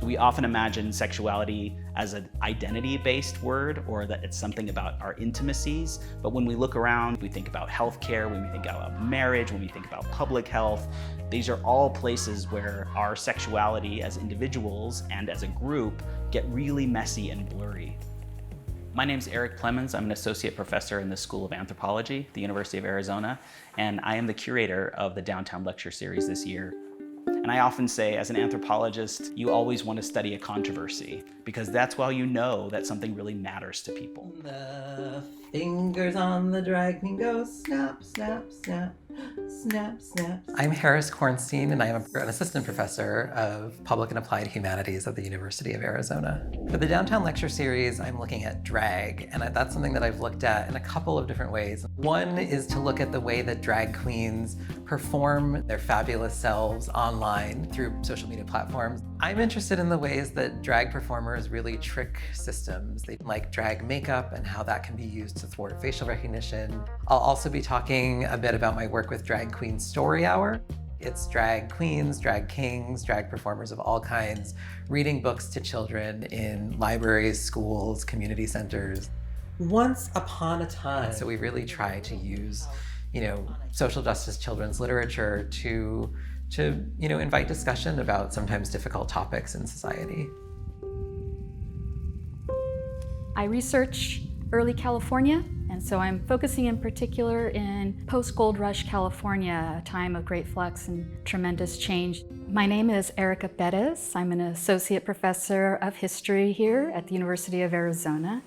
We often imagine sexuality as an identity-based word, or that it's something about our intimacies. But when we look around, we think about healthcare, when we think about marriage, when we think about public health, these are all places where our sexuality as individuals and as a group get really messy and blurry. My name's Eric Plemons. I'm an associate professor in the School of Anthropology at the University of Arizona, and I am the curator of the Downtown Lecture Series this year. And I often say, as an anthropologist, you always want to study a controversy, because that's why you know that something really matters to people. The fingers on the dragon go snap, snap, snap, snap, snap. I'm Harris Kornstein, and I am an assistant professor of public and applied humanities at the University of Arizona. For the Downtown Lecture Series, I'm looking at drag, and that's something that I've looked at in a couple of different ways. One is to look at the way that drag queens perform their fabulous selves online through social media platforms. I'm interested in the ways that drag performers really trick systems. They like drag makeup and how that can be used to thwart facial recognition. I'll also be talking a bit about my work with Drag Queen Story Hour. It's drag queens, drag kings, drag performers of all kinds, reading books to children in libraries, schools, community centers. Once upon a time. So we really try to use, social justice children's literature to invite discussion about sometimes difficult topics in society. I research early California, and so I'm focusing in particular in post-gold rush California, a time of great flux and tremendous change. My name is Erika Pérez. I'm an associate professor of history here at the University of Arizona.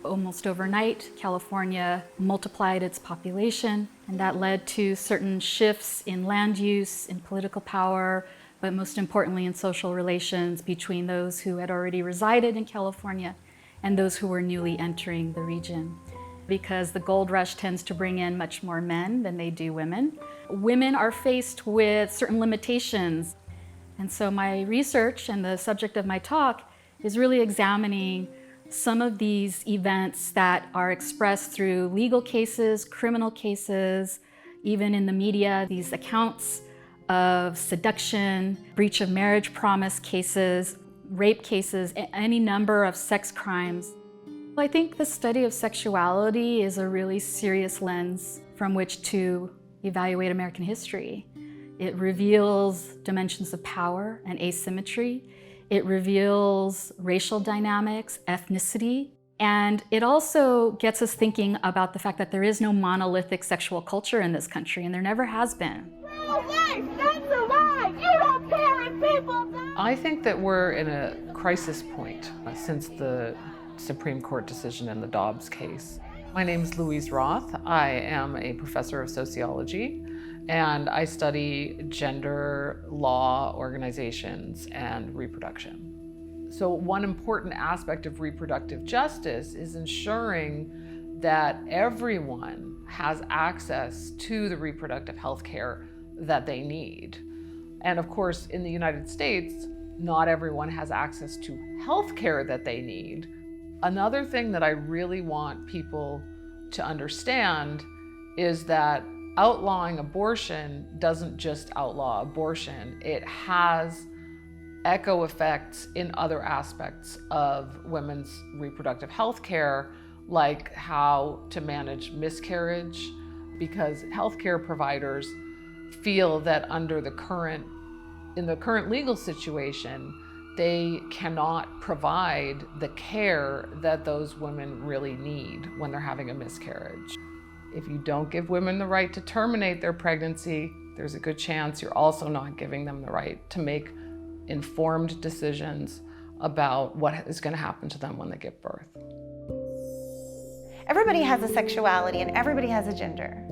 Almost overnight, California multiplied its population, and that led to certain shifts in land use, in political power, but most importantly in social relations between those who had already resided in California and those who were newly entering the region. Because the gold rush tends to bring in much more men than they do women. Women are faced with certain limitations. And so my research and the subject of my talk is really examining some of these events that are expressed through legal cases, criminal cases, even in the media, these accounts of seduction, breach of marriage promise cases, rape cases, any number of sex crimes. I think the study of sexuality is a really serious lens from which to evaluate American history. It reveals dimensions of power and asymmetry. It reveals racial dynamics, ethnicity, and it also gets us thinking about the fact that there is no monolithic sexual culture in this country, and there never has been. I think that we're in a crisis point since the Supreme Court decision in the Dobbs case. My name is Louise Roth. I am a professor of sociology, and I study gender, law, organizations, and reproduction. So one important aspect of reproductive justice is ensuring that everyone has access to the reproductive health care that they need. And of course, in the United States, not everyone has access to health care that they need. Another thing that I really want people to understand is that outlawing abortion doesn't just outlaw abortion. It has echo effects in other aspects of women's reproductive health care, like how to manage miscarriage, because healthcare providers feel that in the current legal situation, they cannot provide the care that those women really need when they're having a miscarriage. If you don't give women the right to terminate their pregnancy, there's a good chance you're also not giving them the right to make informed decisions about what is going to happen to them when they give birth. Everybody has a sexuality and everybody has a gender.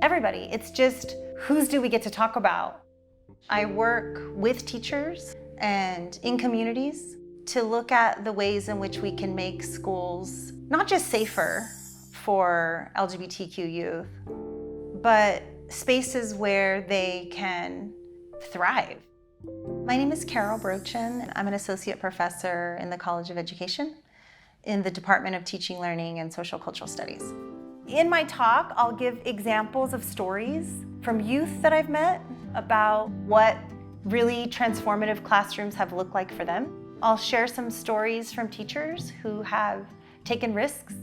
Everybody. It's just, whose do we get to talk about? I work with teachers and in communities to look at the ways in which we can make schools not just safer for LGBTQ youth, but spaces where they can thrive. My name is Brochin. I'm an associate professor in the College of Education in the Department of Teaching, Learning, and Social Cultural Studies. In my talk, I'll give examples of stories from youth that I've met about what really transformative classrooms have looked like for them. I'll share some stories from teachers who have taken risks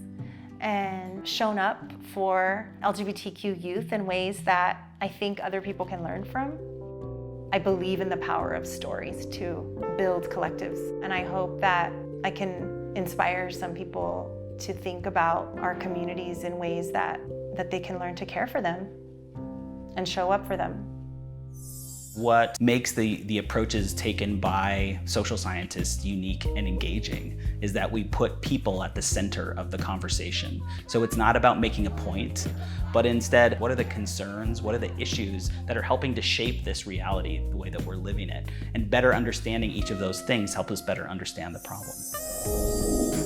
and shown up for LGBTQ youth in ways that I think other people can learn from. I believe in the power of stories to build collectives, and I hope that I can inspire some people to think about our communities in ways that they can learn to care for them and show up for them. What makes the approaches taken by social scientists unique and engaging is that we put people at the center of the conversation. So it's not about making a point, but instead, what are the concerns, what are the issues that are helping to shape this reality, the way that we're living it? And better understanding each of those things help us better understand the problem.